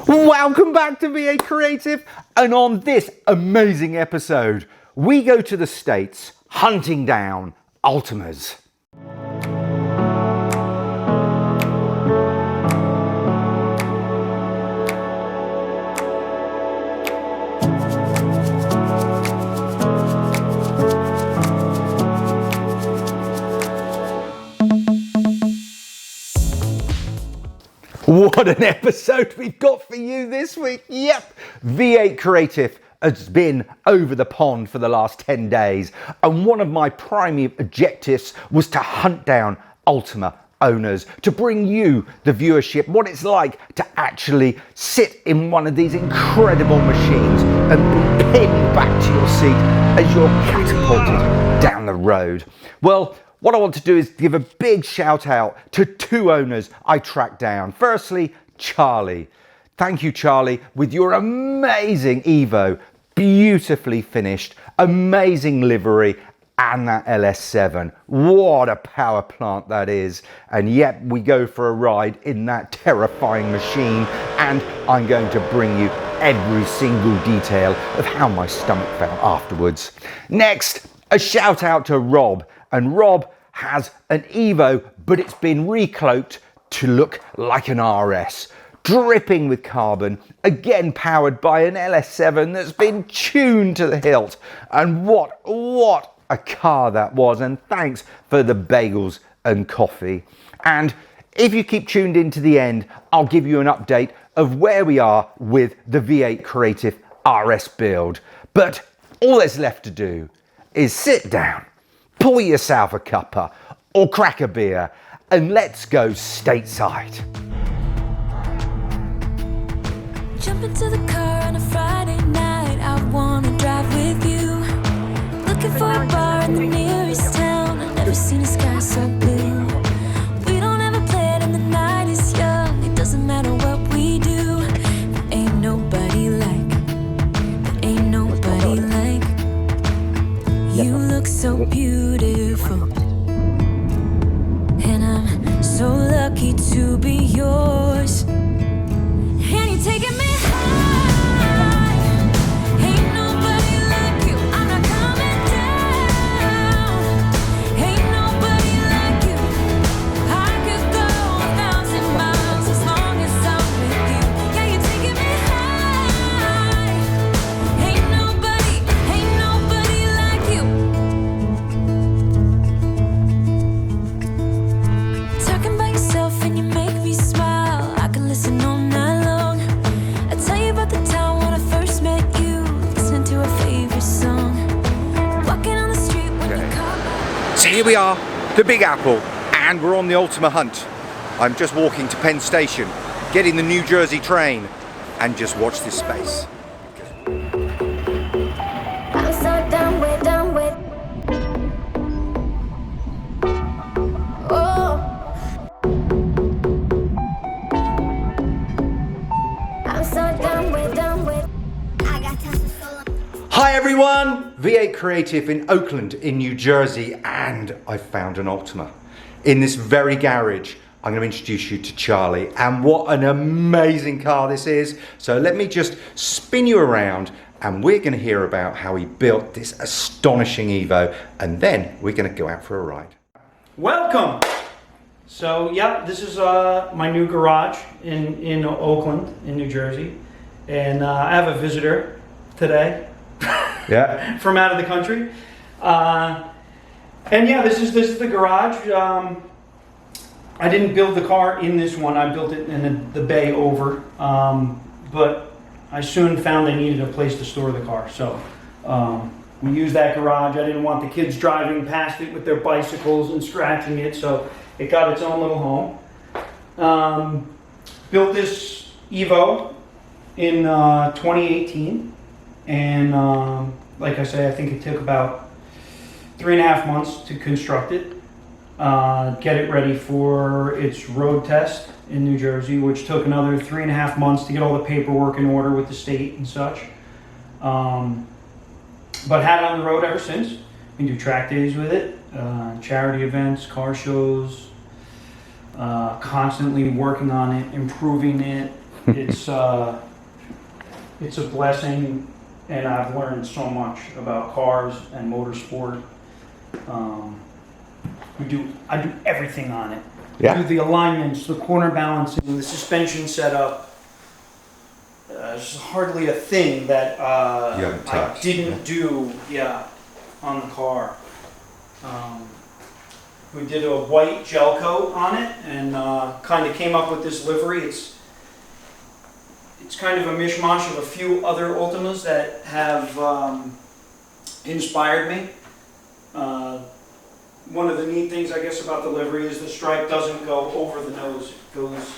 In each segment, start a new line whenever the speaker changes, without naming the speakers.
Welcome back to V8 Creative, and on this amazing episode, we go to the States hunting down Ultimas. What an episode we've got for you this week. Yep, V8 Creative has been over the pond for the last 10 days, and one of my primary objectives was to hunt down Ultima owners, to bring you, the viewership, what it's like to actually sit in one of these incredible machines and be pinned back to your seat as you're catapulted down the road. Well, what I want to do is give a big shout out to two owners I tracked down. Firstly, Charlie. Thank you, Charlie, with your amazing Evo, beautifully finished, amazing livery, and that LS7. What a power plant that is. And yet we go for a ride in that terrifying machine, and I'm going to bring you every single detail of how my stomach felt afterwards. Next, a shout out to Rob. And Rob has an Evo, but it's been recloaked to look like an RS. Dripping with carbon, again powered by an LS7 that's been tuned to the hilt. And what a car that was, and thanks for the bagels and coffee. And if you keep tuned in to the end, I'll give you an update of where we are with the V8 Creative RS build. But all that's left to do is sit down, pour yourself a cuppa or crack a beer, and let's go stateside.
Jump into the car on a Friday night, I wanna drive with you. Looking for a bar in the nearest town, I've never seen a sky so blue. We don't ever play it and the night is young, it doesn't matter what we do. There ain't nobody like, you look so beautiful. And I'm so lucky to be yours. And you're taking me high. Ain't nobody like you. I'm not coming down. Ain't nobody like you. I could go 1,000 miles as long as I'm with you. Yeah, you're taking me high. Ain't nobody like you. Talking about yourself and you make me smile. I can listen all night long. I tell you about the time when I first met you, listening to our favorite song. Walking on the street when you call me.
So here we are, the Big Apple, and we're on the Ultima hunt. I'm just walking to Penn Station, getting the New Jersey train, and just watch this space.
I'm so done with. Oh. I'm so done with. I got time so long.
Hi everyone, V8 Creative in Oakland in New Jersey, and I found an Ultima. In this very garage, I'm going to introduce you to Charlie, and what an amazing car this is. So let me just spin you around, and we're going to hear about how he built this astonishing Evo, and then we're going to go out for a ride.
Welcome! So yeah, this is my new garage in Oakland, in New Jersey. And I have a visitor today.
Yeah.
From out of the country. And yeah, this is the garage. I didn't build the car in this one, I built it in the bay over. But I soon found they needed a place to store the car. So we used that garage. I didn't want the kids driving past it with their bicycles and scratching it, so it got its own little home. Built this Evo in 2018, and like I say, I think it took about 3.5 months to construct it, get it ready for its road test in New Jersey, which took another 3.5 months to get all the paperwork in order with the state and such. But had it on the road ever since. We do track days with it, charity events, car shows, constantly working on it, improving it, it's a blessing, and I've learned so much about cars and motorsport. I do everything on it.
Yeah.
Do the alignments, the corner balancing, the suspension setup. There's hardly a thing that I didn't do, on the car. We did a white gel coat on it, and kind of came up with this livery. It's kind of a mishmash of a few other Ultimas that have inspired me. One of the neat things, I guess, about the livery is the stripe doesn't go over the nose. It goes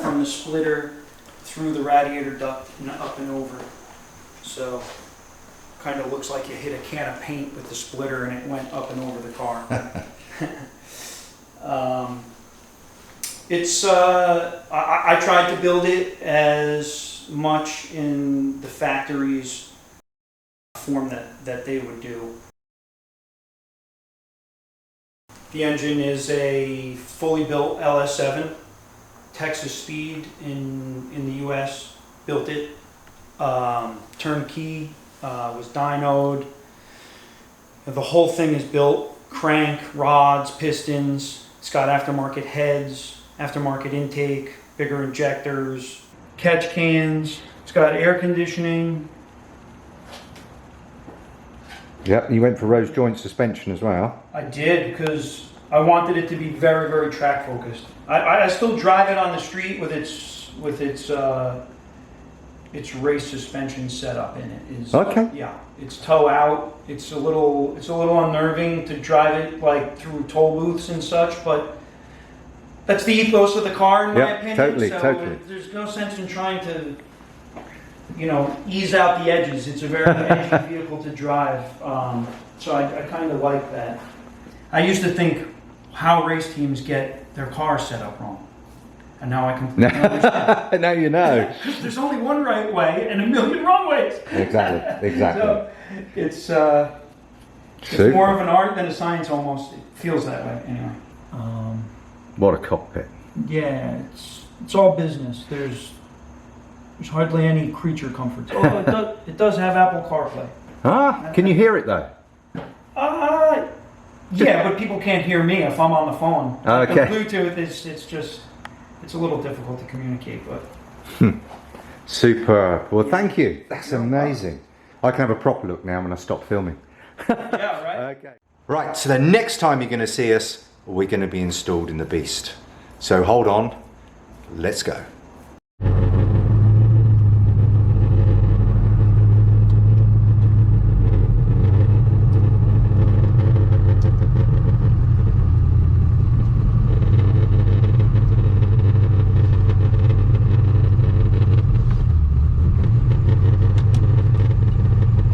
from the splitter through the radiator duct and up and over. So, kind of looks like you hit a can of paint with the splitter and it went up and over the car. I tried to build it as much in the factory's form that they would do. The engine is a fully built LS7. Texas Speed in the US built it. Turnkey, was dynoed. The whole thing is built. Crank, rods, pistons. It's got aftermarket heads, aftermarket intake, bigger injectors, catch cans. It's got air conditioning.
Yep, you went for rose joint suspension as well.
I did, because I wanted it to be very, very track focused. I still drive it on the street with its race suspension setup in it.
Okay.
Yeah, it's toe out. It's a little unnerving to drive it like through toll booths and such, but that's the ethos of the car, in my opinion.
Totally,
so
totally.
There's no sense in trying to, ease out the edges. It's a very edgy vehicle to drive, so I kind of like that. I used to think how race teams get their cars set up wrong, and now I completely understand.
Now you know.
There's only one right way and a million wrong ways.
Exactly.
So it's more of an art than a science almost. It feels that way anyway.
What a cockpit.
Yeah, it's all business. There's hardly any creature comforts. Although it does have Apple CarPlay.
Can you hear it though?
Yeah, but people can't hear me if I'm on the phone.
Okay.
The Bluetooth it's a little difficult to communicate, but.
Superb. Well, thank you. That's amazing. I can have a proper look now when I stop filming.
Yeah, right.
Okay. Right, so the next time you're going to see us, we're going to be installed in the Beast. So hold on, let's go.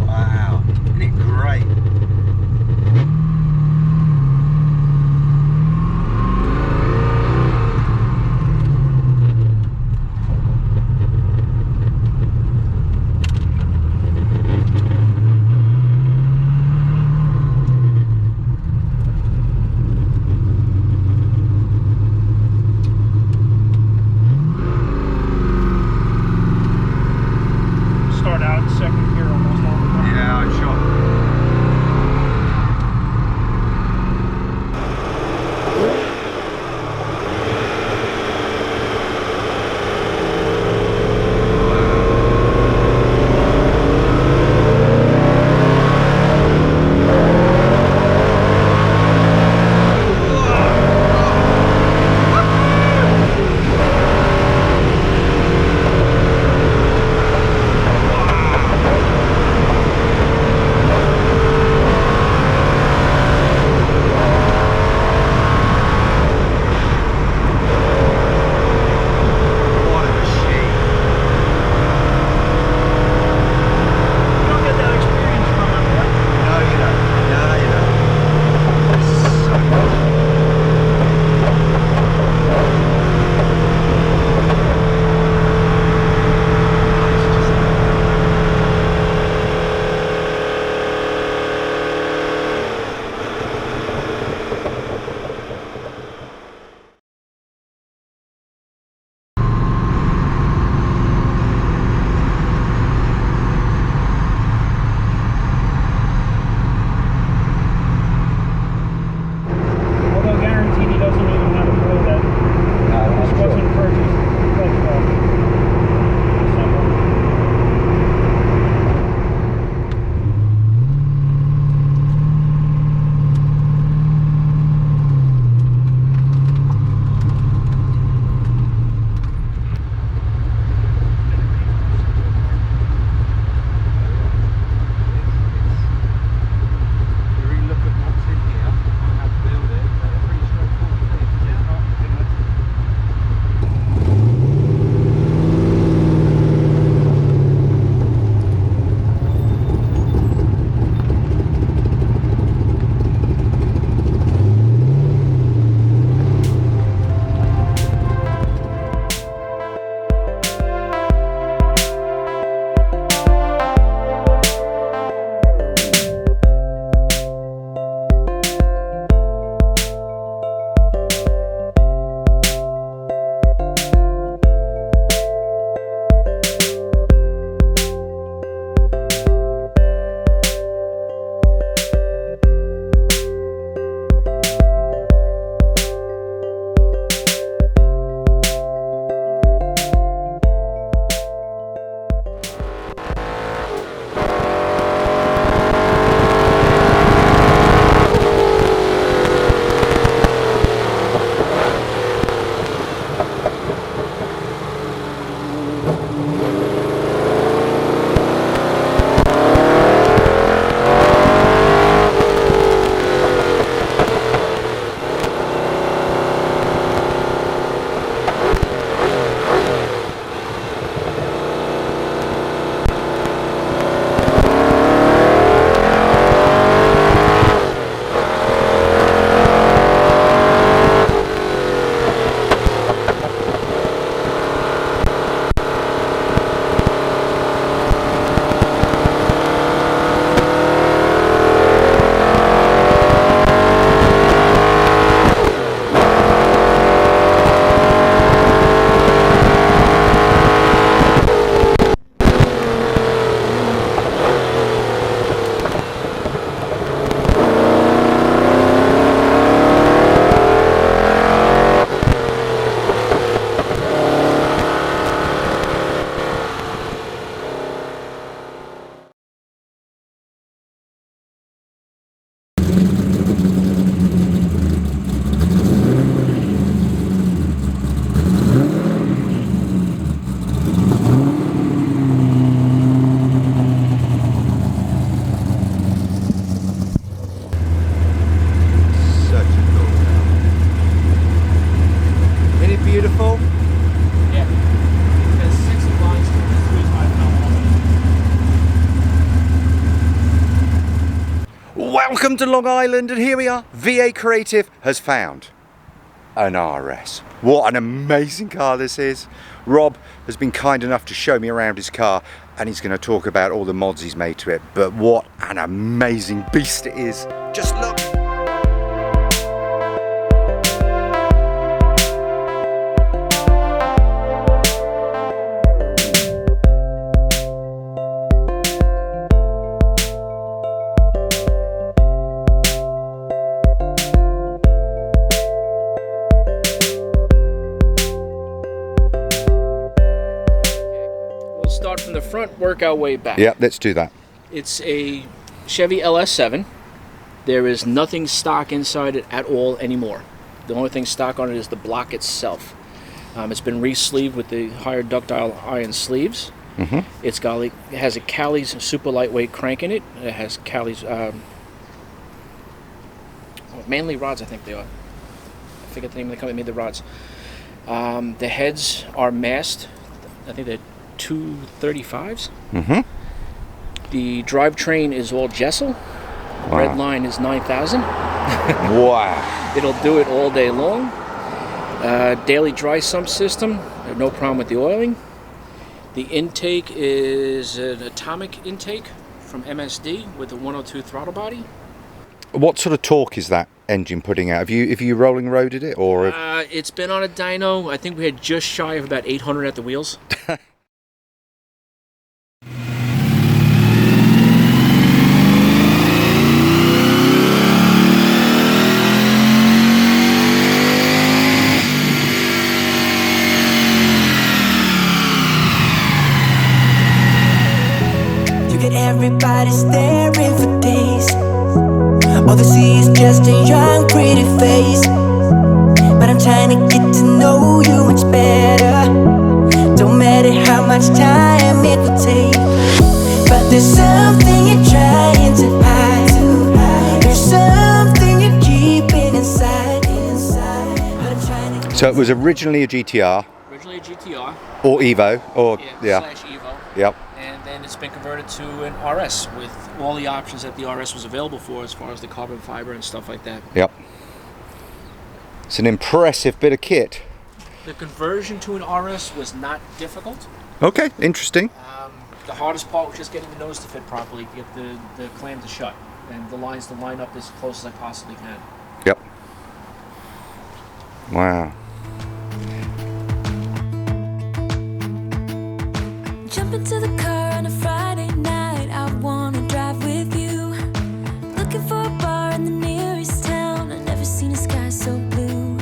Wow, isn't it great? Welcome to Long Island, and here we are. V8 Creative has found an RS. What an amazing car this is. Rob has been kind enough to show me around his car, and he's going to talk about all the mods he's made to it. But what an amazing beast it is. Just look.
Start from the front, work our way back.
Yeah, let's do that.
It's a Chevy LS7. There is nothing stock inside it at all anymore. The only thing stock on it is the block itself. It's been re-sleeved with the higher ductile iron sleeves. It has a Cali's super lightweight crank in it. It has Cali's Manly rods, I think they are. I forget the name of the company that made the rods. The heads are masked. I think they're 235s. The drivetrain is all Jessel. Red line is 9,000.
Wow.
It'll do it all day long. Daily dry sump system. No problem with the oiling. The intake is an atomic intake from MSD with a 102 throttle body.
What sort of torque is that engine putting out? Have you rolling roaded it, or?
It's been on a dyno. I think we had just shy of about 800 at the wheels.
Everybody staring for days. All they see is just a young, pretty face. But I'm trying to get to know you much better. Don't matter how much time it will take. But there's something you're trying to hide. There's something you're keeping inside. But I'm trying to.
So it was originally a GTR.
Originally a GTR.
Or Evo, or
Slash Evo.
Yep.
And then it's been converted to an RS with all the options that the RS was available for, as far as the carbon fiber and stuff like that.
Yep. It's an impressive bit of kit.
The conversion to an RS was not difficult.
Okay, interesting.
The hardest part was just getting the nose to fit properly, get the clam to shut, and the lines to line up as close as I possibly can.
Yep. Wow.
Jump into the car on a Friday night. I wanna drive with you. Looking for a bar in the nearest town. I've never seen a sky so blue.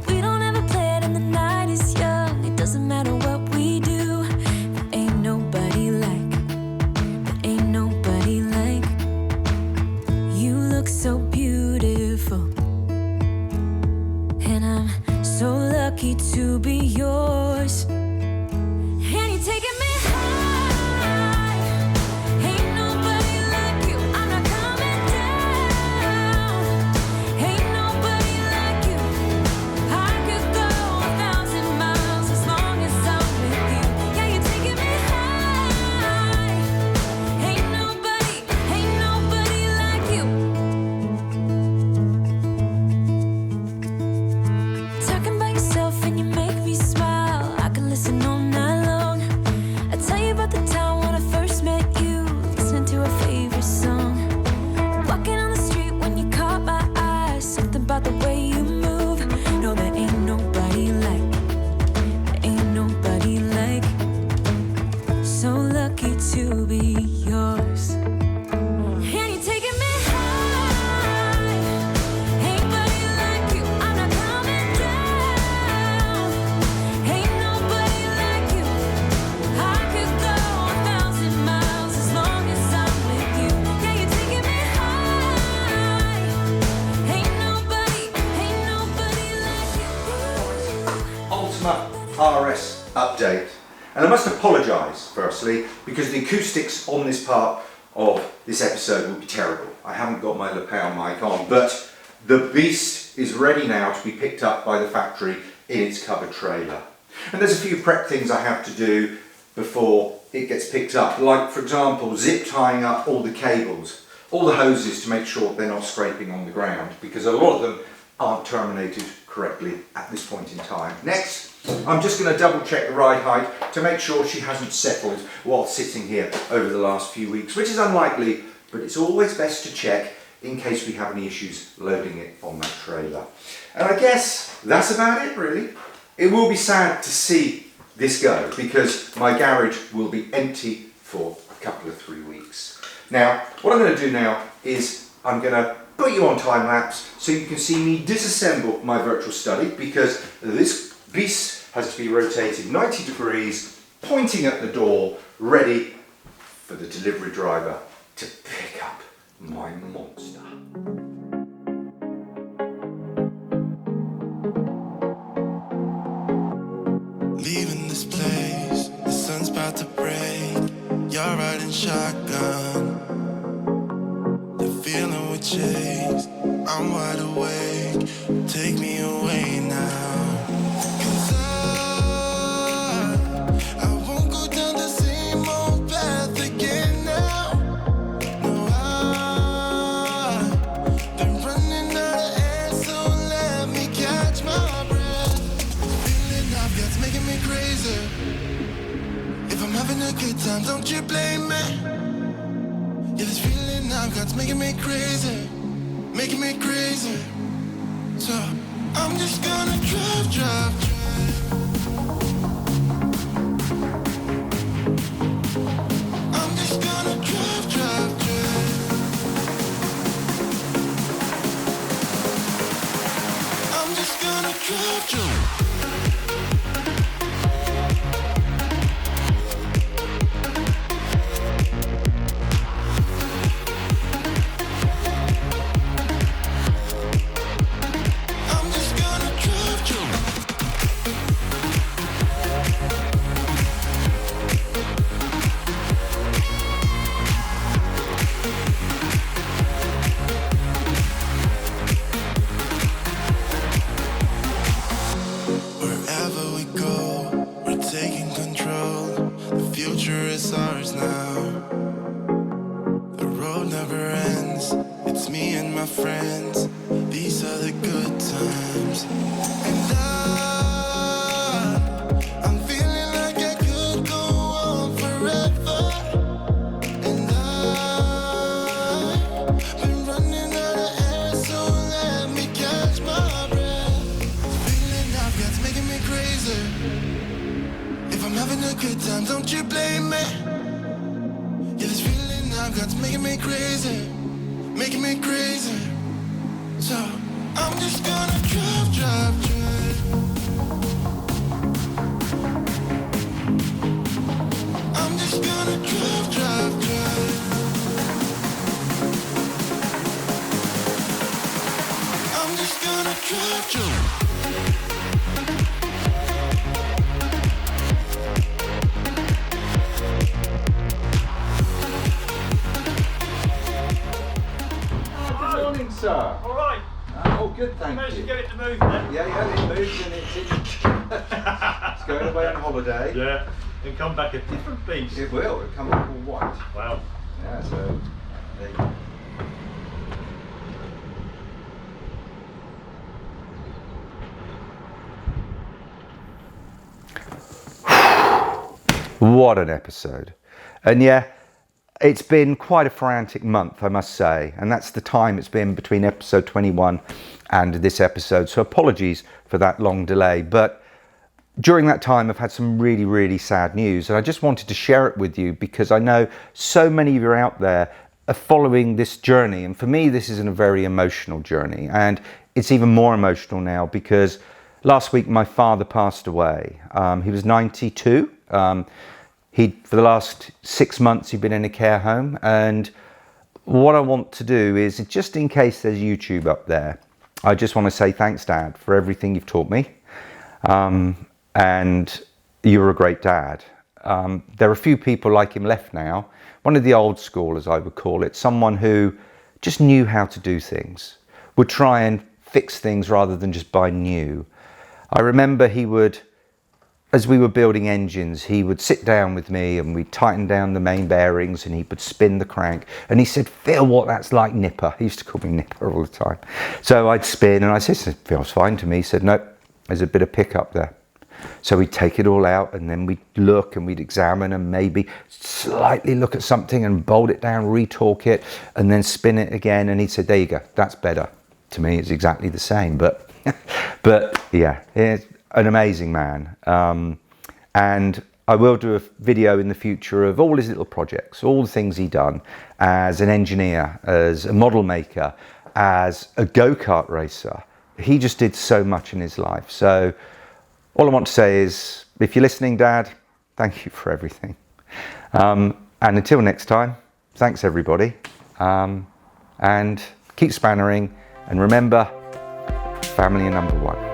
We don't ever play it and the night is young. It doesn't matter what we do. There ain't nobody like. There ain't nobody like. You look so beautiful. And I'm so lucky to be yours. And you're taking me. To be yours. And you're taking me high. Ain't nobody like you. I'm not coming down. Ain't nobody like you. I could go 1,000 miles as long as I'm with you. Yeah, you're taking me high. Ain't nobody like you.
Ultima RS update. And I must apologise, firstly, because the acoustics on this part of this episode will be terrible. I haven't got my lapel mic on, but the beast is ready now to be picked up by the factory in its covered trailer. And there's a few prep things I have to do before it gets picked up, like, for example, zip tying up all the cables. all the hoses to make sure they're not scraping on the ground, because a lot of them aren't terminated correctly at this point in time. Next, I'm just going to double check the ride height to make sure she hasn't settled while sitting here over the last few weeks, which is unlikely, but it's always best to check in case we have any issues loading it on that trailer. And I guess that's about it really. It will be sad to see this go because my garage will be empty for a couple of 3 weeks. Now, what I'm going to do now is I'm going to put you on time lapse so you can see me disassemble my virtual study, because this beast has to be rotated 90 degrees, pointing at the door, ready for the delivery driver to pick up my monster.
Leaving this place, the sun's about to break. You're riding shotgun. The feeling we chase, I'm wide awake. Take me away now. 'Cause I won't go down the same old path again now. No, I've been running out of air, so let me catch my breath. Feeling I've got's making me crazy. If I'm having a good time, don't you blame me. Yeah, this feeling I've got's making me crazy, making me crazy. So I'm just gonna drive. I'm just gonna drive. I'm just gonna drive. I'm just gonna drive. Wherever we go, we're taking control. The future is ours now. The road never ends. It's me and my friends. These are the good times. And I'm feeling like I could go on forever. And I've been running out of air, so let me catch my breath. Feeling I've got's making me crazy. If I'm having a good time, don't you blame me. Yeah, this feeling I've got's making me crazy, making me crazy. So I'm just gonna drive. I'm just gonna drive. I'm just gonna drive.
Good morning, sir.
All right.
Oh, good, thank
Managed to
you.
get it to move then.
Yeah, it moves and it's it's going away on holiday.
Yeah. And come back a different beast.
It will. It'll come up all white.
Wow.
Yeah, so there you go. What an episode. And yeah, it's been quite a frantic month, I must say, and that's the time it's been between episode 21 and this episode, so apologies for that long delay. But during that time I've had some really, really sad news, and I just wanted to share it with you because I know so many of you out there are following this journey, and for me this is a very emotional journey, and it's even more emotional now because last week my father passed away. He was 92. For the last 6 months he'd been in a care home, and what I want to do is, just in case there's YouTube up there, I just want to say thanks, Dad, for everything you've taught me, and you're a great dad. There are a few people like him left now. One of the old school, as I would call it, someone who just knew how to do things, would try and fix things rather than just buy new. I remember he would as we were building engines, he would sit down with me and we'd tighten down the main bearings and he would spin the crank. And he said, feel what that's like, Nipper. He used to call me Nipper all the time. So I'd spin and I said, it feels fine to me. He said, nope, there's a bit of pickup there. So we'd take it all out and then we'd look and we'd examine and maybe slightly look at something and bolt it down, retorque it, and then spin it again. And he said, there you go, that's better. To me, it's exactly the same. But yeah, he's an amazing man. And I will do a video in the future of all his little projects, all the things he done as an engineer, as a model maker, as a go-kart racer. He just did so much in his life. So all I want to say is, if you're listening, Dad, thank you for everything. And until next time, thanks everybody. And keep spannering. And remember, family are number one.